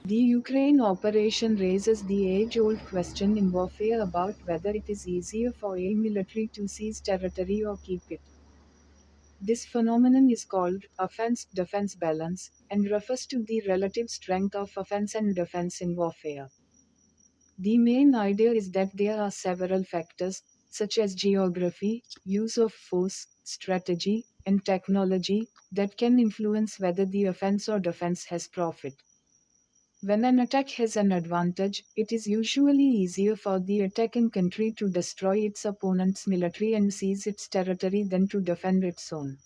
The Ukraine operation raises the age-old question in warfare about whether it is easier for a military to seize territory or keep it. This phenomenon is called offense-defense balance and refers to the relative strength of offense and defense in warfare. The main idea is that there are several factors, such as geography, use of force, strategy, and technology, that can influence whether the offense or defense has profit. When an attack has an advantage, it is usually easier for the attacking country to destroy its opponent's military and seize its territory than to defend its own.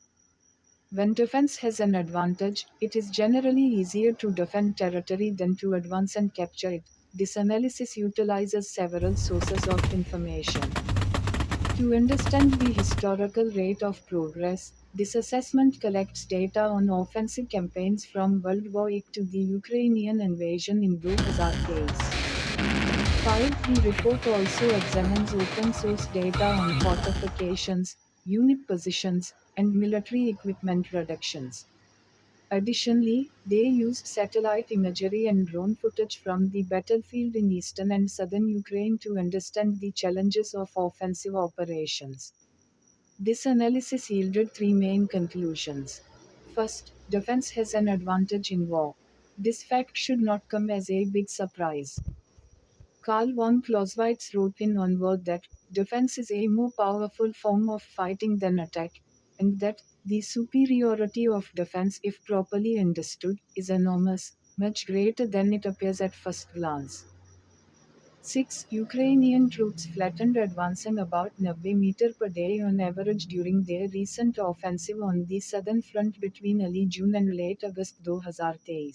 When defense has an advantage, it is generally easier to defend territory than to advance and capture it. This analysis utilizes several sources of information. To understand the historical rate of progress, this assessment collects data on offensive campaigns from World War I to the Ukrainian invasion in 2005. The report also examines open source data on fortifications, unit positions, and military equipment reductions. Additionally, they used satellite imagery and drone footage from the battlefield in eastern and southern Ukraine to understand the challenges of offensive operations. This analysis yielded three main conclusions. First, defense has an advantage in war. This fact should not come as a big surprise. Karl von Clausewitz wrote in On War that defense is a more powerful form of fighting than attack, and that the superiority of defense, if properly understood, is enormous, much greater than it appears at first glance. 6. Ukrainian troops flattened advancing about 90 meters per day on average during their recent offensive on the southern front between early June and late August 2023.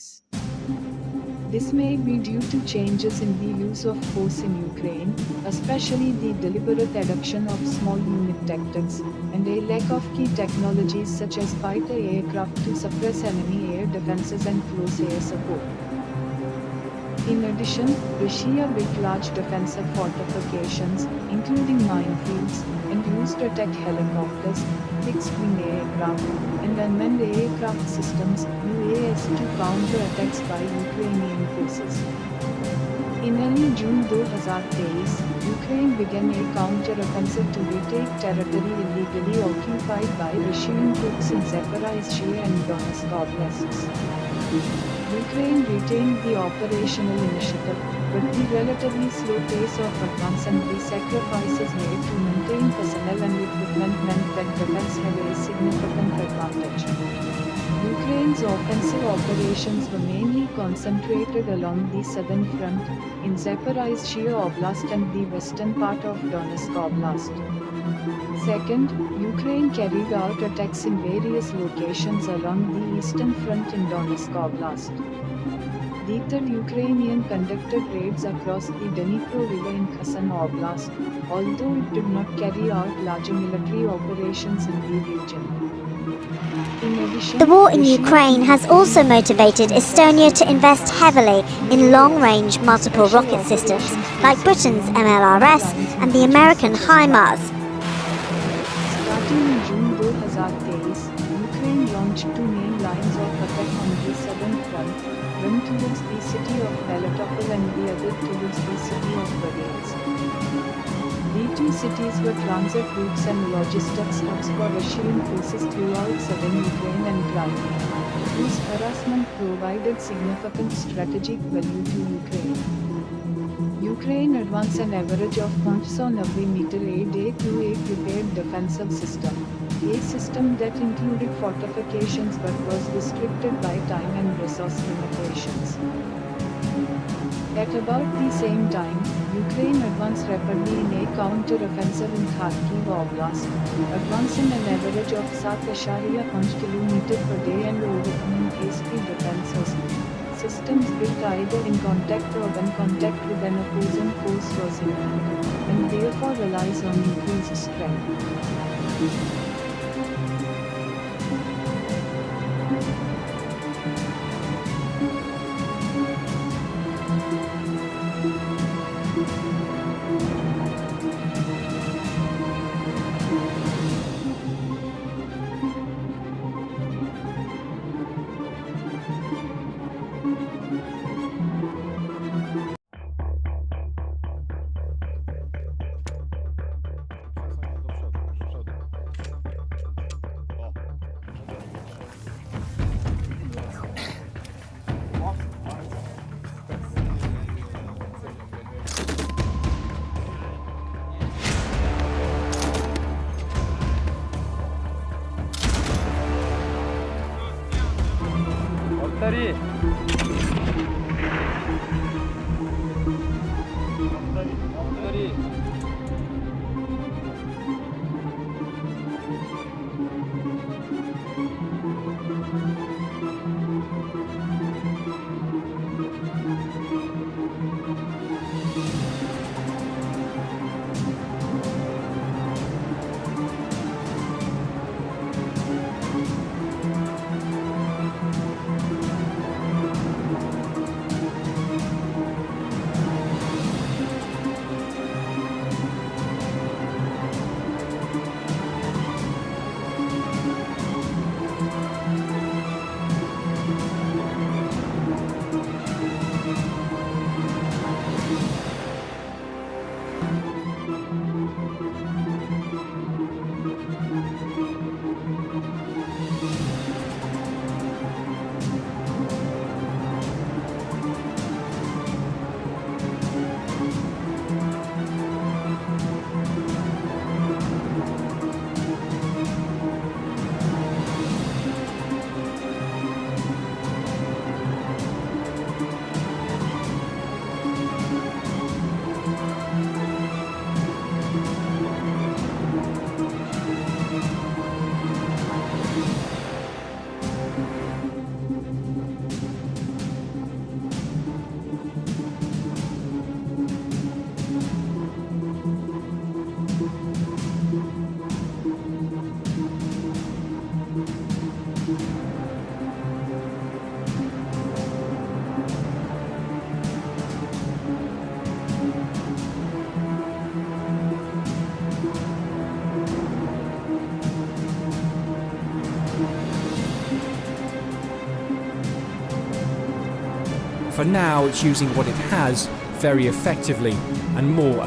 This may be due to changes in the use of force in Ukraine, especially the deliberate adoption of small unit tactics, and a lack of key technologies such as fighter aircraft to suppress enemy air defenses and close air support. In addition, Russia built large defensive fortifications, including minefields, and used attack helicopters, fixed-wing aircraft, and unmanned aircraft systems (UAS) to counter attacks by Ukrainian forces. In early June 2023, Ukraine began a counter-offensive to retake territory illegally occupied by Russian troops in Zaporizhzhia and Donetsk Oblasts. Ukraine retained the operational initiative, but the relatively slow pace of advance and the sacrifices made to maintain personnel and equipment meant that defense had a significant advantage. Ukraine's offensive operations were mainly concentrated along the southern front, in Zaporizhzhia Oblast and the western part of Donetsk Oblast. Second, Ukraine carried out attacks in various locations along the eastern front in Donetsk Oblast. The third Ukrainian conducted raids across the Dnipro River in Kherson Oblast, although it did not carry out larger military operations in the region. In addition, The war in Ukraine has also motivated Estonia to invest heavily in long-range multiple rocket systems, like Britain's MLRS and the American HIMARS. Starting in June 2023, Ukraine launched two main lines of attack on the southern front, one towards the city of Melitopol and the other towards the city of Donetsk. The two cities were transit routes and logistics hubs for Russian forces throughout southern Ukraine and Crimea, whose harassment provided significant strategic value to Ukraine. Ukraine advanced an average of 90 meters a day through a prepared defensive system, a system that included fortifications but was restricted by time and resource limitations. At about the same time, Ukraine advanced rapidly in a counter-offensive in Kharkiv Oblast, advancing an average of 7.5 km per day and overcoming hasty defenses. Systems built either in contact or when contact with an opposing force was imminent, and therefore relies on increased strength. 앞다리. 앞다리. For now, it's using what it has very effectively and more.